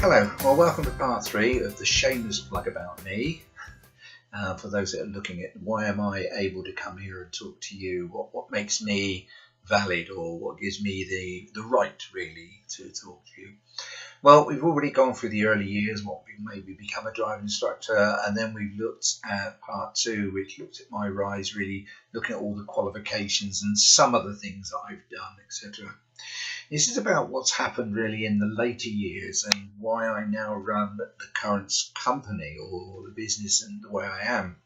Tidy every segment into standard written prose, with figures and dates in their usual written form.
Hello, well welcome to part 3 of the shameless plug about me. For those that are looking at why am I able to come here and talk to you, what makes me valid, or what gives me the right really to talk to you. Well, we've already gone through the early years, what we maybe become a driving instructor, and then we've looked at part 2, which looked at my rise, really looking at all the qualifications and some of the things that I've done, etc. This is about what's happened really in the later years and why I now run the current company or the business and the way I am.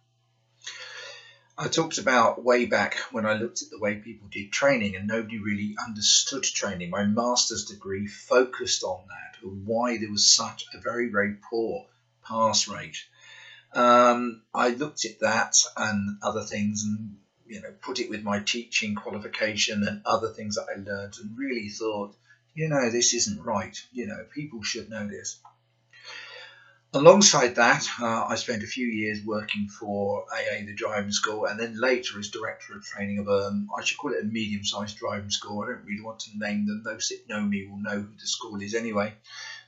I talked about way back when I looked at the way people did training and nobody really understood training. My master's degree focused on that, and why there was such a very, very poor pass rate. I looked at that and other things and put it with my teaching qualification and other things that I learned, and really thought, this isn't right. People should know this. Alongside that, I spent a few years working for AA, the driving school, and then later as director of training of I should call it a medium-sized driving school. I don't really want to name them. Those that know me will know who the school is anyway.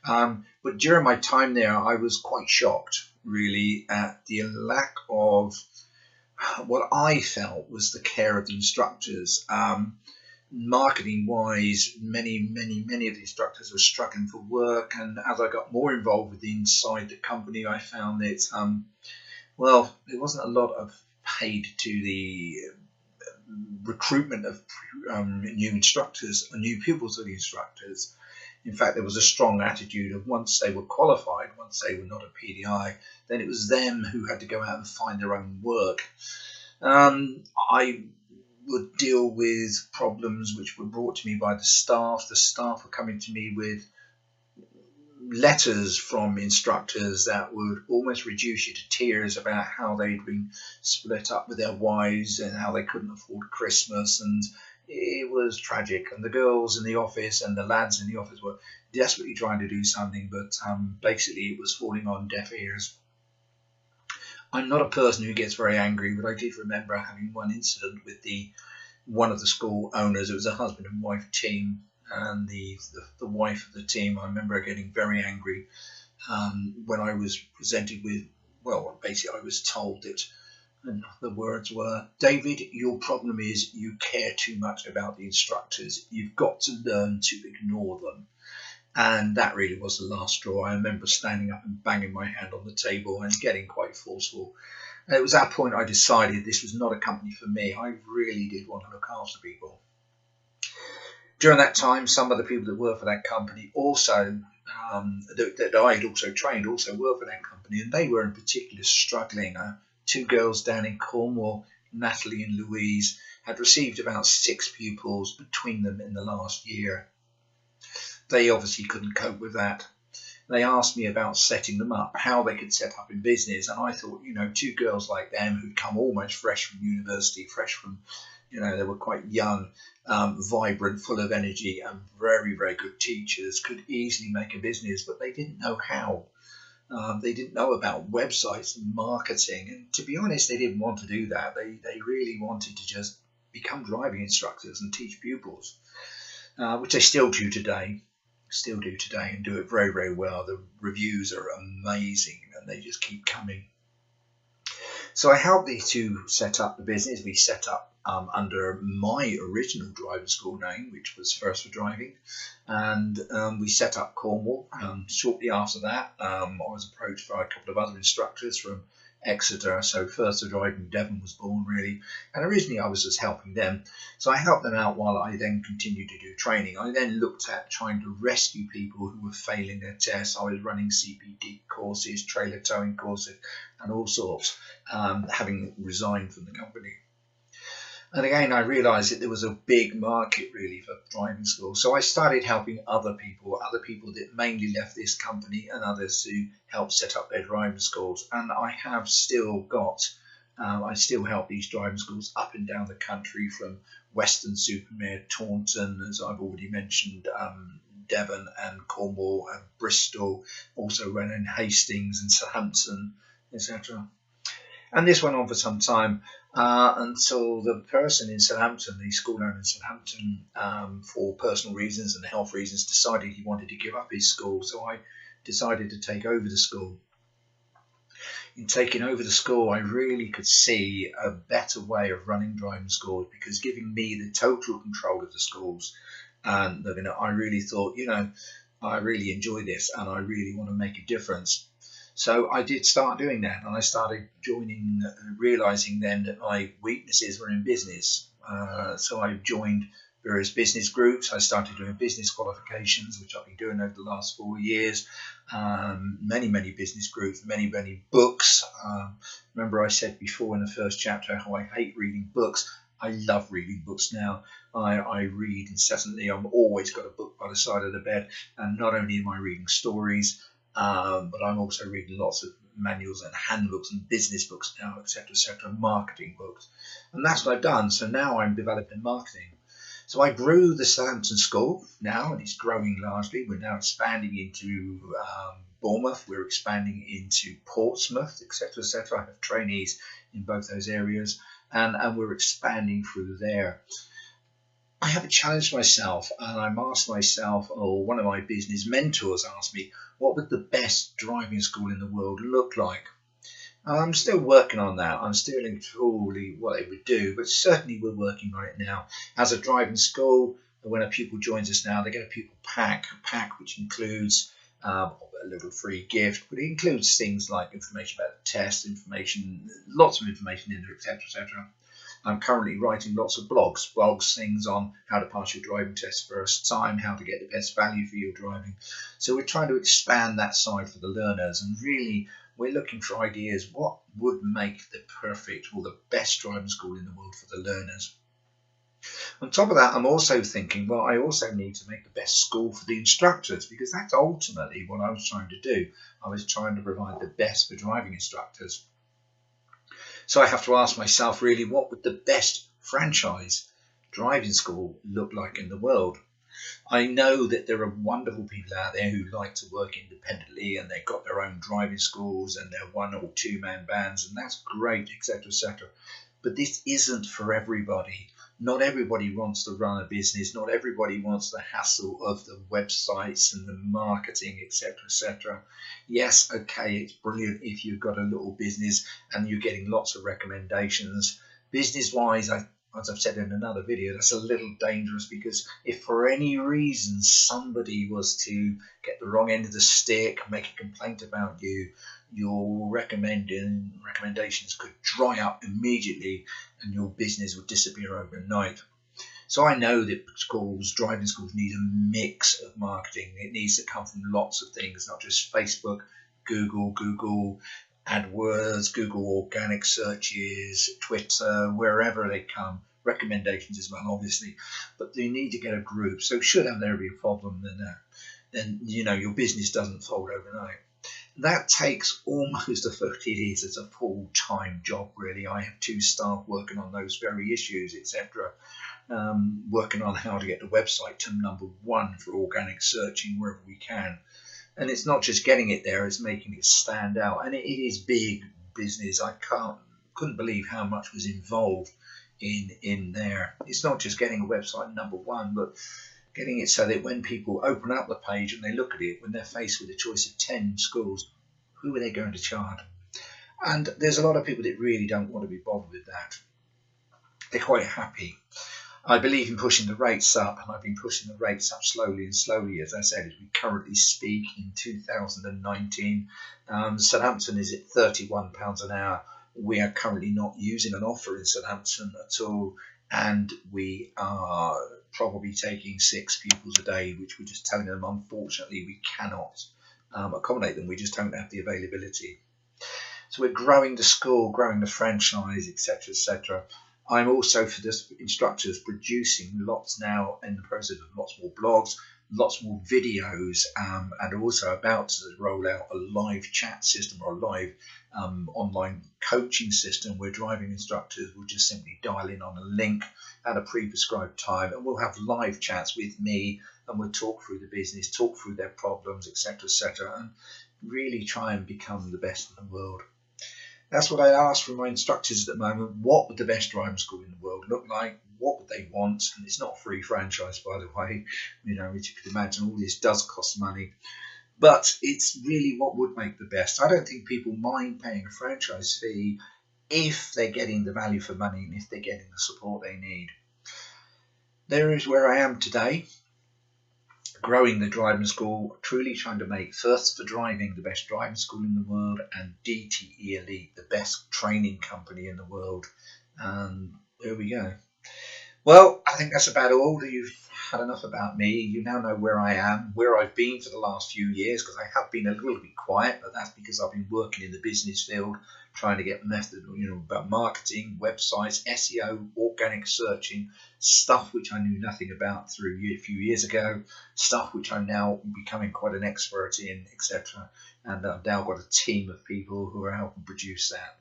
But during my time there, I was quite shocked, really, at the lack of what I felt was the care of the instructors. Marketing wise, many of the instructors were struggling for work, and as I got more involved with inside the company, I found that there wasn't a lot of paid to the recruitment of new instructors and new pupils of the instructors. In fact, there was a strong attitude of once they were qualified, once they were not a PDI, then it was them who had to go out and find their own work. I would deal with problems which were brought to me by the staff. The staff were coming to me with letters from instructors that would almost reduce you to tears about how they'd been split up with their wives and how they couldn't afford Christmas, and it was tragic. And the girls in the office and the lads in the office were desperately trying to do something, but basically it was falling on deaf ears. I'm not a person who gets very angry, but I did remember having one incident with one of the school owners. It was a husband and wife team, and the wife of the team, I remember getting very angry when I was presented with, basically I was told that, and the words were, "David, your problem is you care too much about the instructors. You've got to learn to ignore them." And that really was the last straw. I remember standing up and banging my hand on the table and getting quite forceful. And it was at that point I decided this was not a company for me. I really did want to look after people. During that time, some of the people that worked for that company also, that I had also trained, also worked for that company, and they were in particular struggling. 2 girls down in Cornwall, Natalie and Louise, had received about 6 pupils between them in the last year. They obviously couldn't cope with that. They asked me about setting them up, how they could set up in business. And I thought, 2 girls like them who'd come almost fresh from university, fresh from, they were quite young, vibrant, full of energy, and very, very good teachers, could easily make a business, but they didn't know how. They didn't know about websites and marketing. And to be honest, they didn't want to do that. They really wanted to just become driving instructors and teach pupils, which they still do today. And do it very, very well. The reviews are amazing and they just keep coming. So I helped these 2 set up the business. We set up under my original driving school name, which was First for Driving, and we set up Cornwall. Shortly after that, I was approached by a couple of other instructors from Exeter, so First for Driving Devon was born really, and originally I was just helping them. So I helped them out while I then continued to do training. I then looked at trying to rescue people who were failing their tests. I was running CPD courses, trailer towing courses, and all sorts, having resigned from the company. And again, I realised that there was a big market really for driving schools. So I started helping other people that mainly left this company, and others who helped set up their driving schools. And I have still got, I still help these driving schools up and down the country, from Weston-super-Mare, Taunton, as I've already mentioned, Devon and Cornwall and Bristol, also ran in Hastings and Southampton, etc. And this went on for some time until the person in Southampton, the school owner in Southampton, for personal reasons and health reasons, decided he wanted to give up his school. So I decided to take over the school. In taking over the school, I really could see a better way of running driving schools, because giving me the total control of the schools, and I really thought, I really enjoy this and I really want to make a difference. So I did start doing that, and I started realizing then that my weaknesses were in business. So I joined various business groups. I started doing business qualifications, which I've been doing over the last 4 years. Many business groups, many books. Remember I said before in the first chapter how I hate reading books. I love reading books now. I read incessantly. I've always got a book by the side of the bed, and not only am I reading stories, but I'm also reading lots of manuals and handbooks and business books now, etc., marketing books. And that's what I've done. So now I'm developing marketing. So I grew the Southampton School now, and it's growing largely. We're now expanding into Bournemouth. We're expanding into Portsmouth, etc., etc. I have trainees in both those areas, and we're expanding through there. I have challenged myself, and I'm asked myself, or one of my business mentors asked me, what would the best driving school in the world look like? I'm still working on that. I'm still in truly what it would do, but certainly we're working on it now. As a driving school, when a pupil joins us now, they get a pupil pack, which includes a little free gift, but it includes things like information about the test, lots of information in there, etc., etc. I'm currently writing lots of blogs, things on how to pass your driving test first time, how to get the best value for your driving. So we're trying to expand that side for the learners, and really we're looking for ideas what would make the perfect or the best driving school in the world for the learners. On top of that, I'm also thinking, well, I also need to make the best school for the instructors, because that's ultimately what I was trying to do. I was trying to provide the best for driving instructors. So I have to ask myself, really, what would the best franchise driving school look like in the world? I know that there are wonderful people out there who like to work independently, and they've got their own driving schools and they're 1 or 2 man bands, and that's great, etc., etc. But this isn't for everybody. Not everybody wants to run a business. Not everybody wants the hassle of the websites and the marketing, etc., etc. Yes, okay, it's brilliant if you've got a little business and you're getting lots of recommendations. Business-wise, as I've said in another video, that's a little dangerous, because if for any reason somebody was to get the wrong end of the stick, make a complaint about you, your recommendations could dry up immediately and your business would disappear overnight. So I know that driving schools need a mix of marketing. It needs to come from lots of things, not just Facebook, Google AdWords, Google organic searches, Twitter, wherever they come, recommendations as well, obviously. But you need to get a group. So should there be a problem, then your business doesn't fold overnight. That takes almost it's a full-time job, really. I have 2 staff working on those very issues, etc. Working on how to get the website to #1 for organic searching wherever we can. And it's not just getting it there, it's making it stand out. And it is big business. I couldn't believe how much was involved in there. It's not just getting a website #1, but getting it so that when people open up the page and they look at it, when they're faced with a choice of 10 schools, who are they going to charge? And there's a lot of people that really don't want to be bothered with that. They're quite happy. I believe in pushing the rates up, and I've been pushing the rates up slowly, as I said, as we currently speak in 2019. Southampton is at £31 an hour. We are currently not using an offer in Southampton at all, and we are probably taking 6 pupils a day, which we're just telling them, unfortunately, we cannot accommodate them. We just don't have the availability. So we're growing the school, growing the franchise, etc., etc. I'm also, for the instructors, producing lots now, in the process of lots more blogs, lots more videos, and also about to roll out a live chat system, or a live online coaching system, where driving instructors will just simply dial in on a link at a pre-prescribed time, and we'll have live chats with me, and we'll talk through the business, talk through their problems, etc., etc., and really try and become the best in the world. That's what I ask from my instructors at the moment. What would the best driving school in the world look like? What would they want? And it's not a free franchise, by the way. As you could imagine, all this does cost money. But it's really what would make the best. I don't think people mind paying a franchise fee if they're getting the value for money and if they're getting the support they need. There is where I am today, growing the driving school, truly trying to make First for Driving the best driving school in the world, and DTE-Elite the best training company in the world. And there we go. Well, I think that's about all. You've had enough about me. You now know where I am, where I've been for the last few years, because I have been a little bit quiet, but that's because I've been working in the business field, trying to get method, about marketing, websites, SEO, organic searching, stuff which I knew nothing about through a few years ago, stuff which I'm now becoming quite an expert in, etc. And I've now got a team of people who are helping produce that.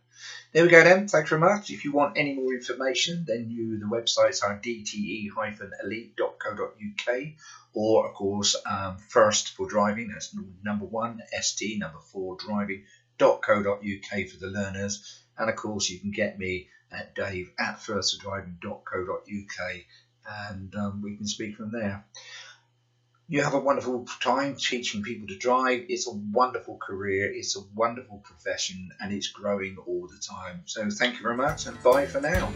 There we go then. Thanks very much. If you want any more information, then the websites are DTE-Elite.co.uk, or of course First for Driving, that's number 1, ST, number 4, driving.co.uk for the learners. And of course you can get me at dave@firstfordriving.co.uk, and we can speak from there. You have a wonderful time teaching people to drive. It's a wonderful career, it's a wonderful profession, and it's growing all the time. So thank you very much, and bye for now.